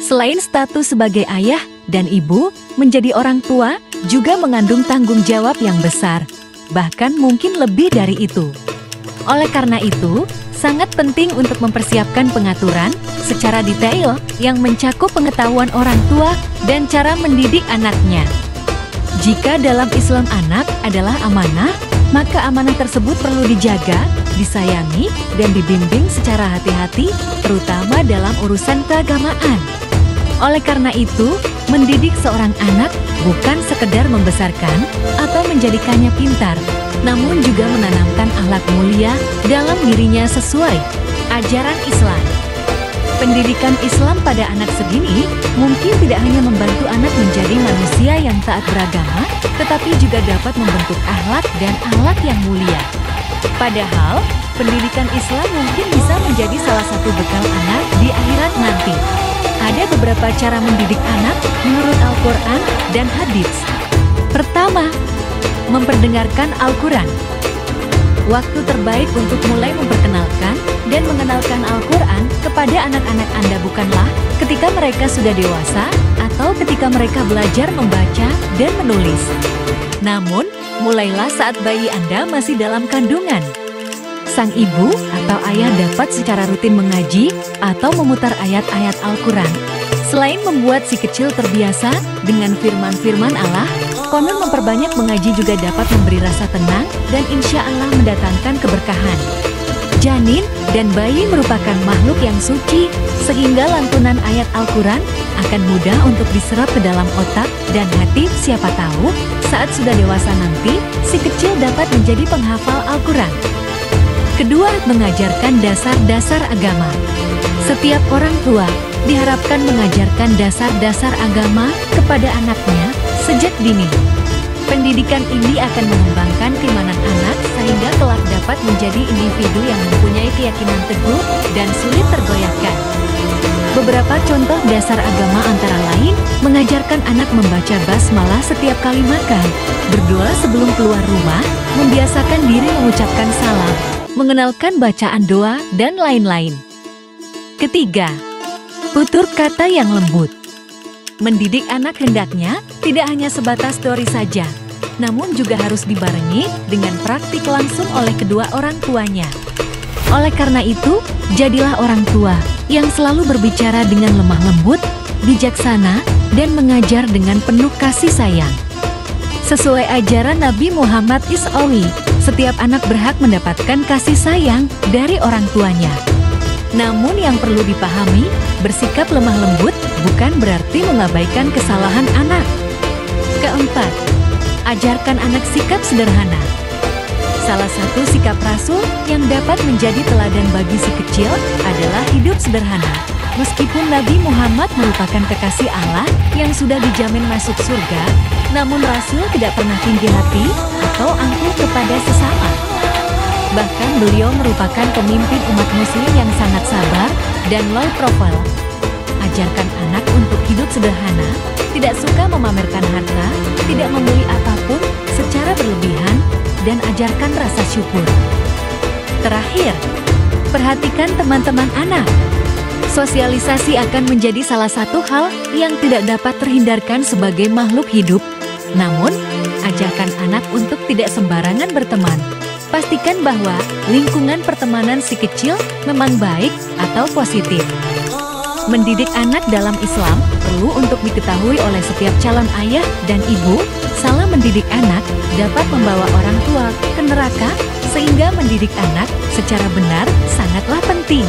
Selain status sebagai ayah dan ibu, menjadi orang tua juga mengandung tanggung jawab yang besar, bahkan mungkin lebih dari itu. Oleh karena itu, sangat penting untuk mempersiapkan pengaturan secara detail yang mencakup pengetahuan orang tua dan cara mendidik anaknya. Jika dalam Islam anak adalah amanah, maka amanah tersebut perlu dijaga, disayangi, dan dibimbing secara hati-hati, terutama dalam urusan keagamaan. Oleh karena itu, mendidik seorang anak bukan sekedar membesarkan atau menjadikannya pintar, namun juga menanamkan akhlak mulia dalam dirinya sesuai ajaran Islam. Pendidikan Islam pada anak segini mungkin tidak hanya membantu anak menjadi manusia yang taat beragama, tetapi juga dapat membentuk akhlak dan akhlak yang mulia. Padahal, pendidikan Islam mungkin bisa menjadi salah satu bekal anak di akhirat nanti. Ada beberapa cara mendidik anak menurut Al-Quran dan hadits. Pertama, memperdengarkan Al-Quran. Waktu terbaik untuk mulai memperkenalkan dan mengenalkan Al-Quran kepada anak-anak Anda bukanlah ketika mereka sudah dewasa atau ketika mereka belajar membaca dan menulis. Namun, mulailah saat bayi Anda masih dalam kandungan. Sang ibu atau ayah dapat secara rutin mengaji atau memutar ayat-ayat Al-Quran. Selain membuat si kecil terbiasa dengan firman-firman Allah, konon memperbanyak mengaji juga dapat memberi rasa tenang dan insya Allah mendatangkan keberkahan. Janin dan bayi merupakan makhluk yang suci, sehingga lantunan ayat Al-Quran akan mudah untuk diserap ke dalam otak dan hati. Siapa tahu, saat sudah dewasa nanti, si kecil dapat menjadi penghafal Al-Quran. Kedua, mengajarkan dasar-dasar agama. Setiap orang tua diharapkan mengajarkan dasar-dasar agama kepada anaknya sejak dini. Pendidikan ini akan mengembangkan keimanan anak sehingga kelak dapat menjadi individu yang mempunyai keyakinan teguh dan sulit tergoyahkan. Beberapa contoh dasar agama antara lain, mengajarkan anak membaca basmalah setiap kali makan, berdoa sebelum keluar rumah, membiasakan diri mengucapkan salam, mengenalkan bacaan doa, dan lain-lain. Ketiga, tutur kata yang lembut. Mendidik anak hendaknya tidak hanya sebatas teori saja, namun juga harus dibarengi dengan praktik langsung oleh kedua orang tuanya. Oleh karena itu, jadilah orang tua yang selalu berbicara dengan lemah lembut, bijaksana, dan mengajar dengan penuh kasih sayang. Sesuai ajaran Nabi Muhammad SAW, setiap anak berhak mendapatkan kasih sayang dari orang tuanya. Namun yang perlu dipahami, bersikap lemah lembut bukan berarti mengabaikan kesalahan anak. Keempat, ajarkan anak sikap sederhana. Salah satu sikap Rasul yang dapat menjadi teladan bagi si kecil adalah hidup sederhana. Meskipun Nabi Muhammad merupakan kekasih Allah yang sudah dijamin masuk surga, namun Rasul tidak pernah tinggi hati atau angkuh kepada sesama. Bahkan beliau merupakan pemimpin umat muslim yang sangat sabar dan low profile. Ajarkan anak untuk hidup sederhana, tidak suka memamerkan harta, tidak membeli apapun secara berlebihan, dan ajarkan rasa syukur. Terakhir, perhatikan teman-teman anak. Sosialisasi akan menjadi salah satu hal yang tidak dapat terhindarkan sebagai makhluk hidup. Namun, ajarkan anak untuk tidak sembarangan berteman. Pastikan bahwa lingkungan pertemanan si kecil memang baik atau positif. Mendidik anak dalam Islam perlu untuk diketahui oleh setiap calon ayah dan ibu. Salah mendidik anak dapat membawa orang tua ke neraka, sehingga mendidik anak secara benar sangatlah penting.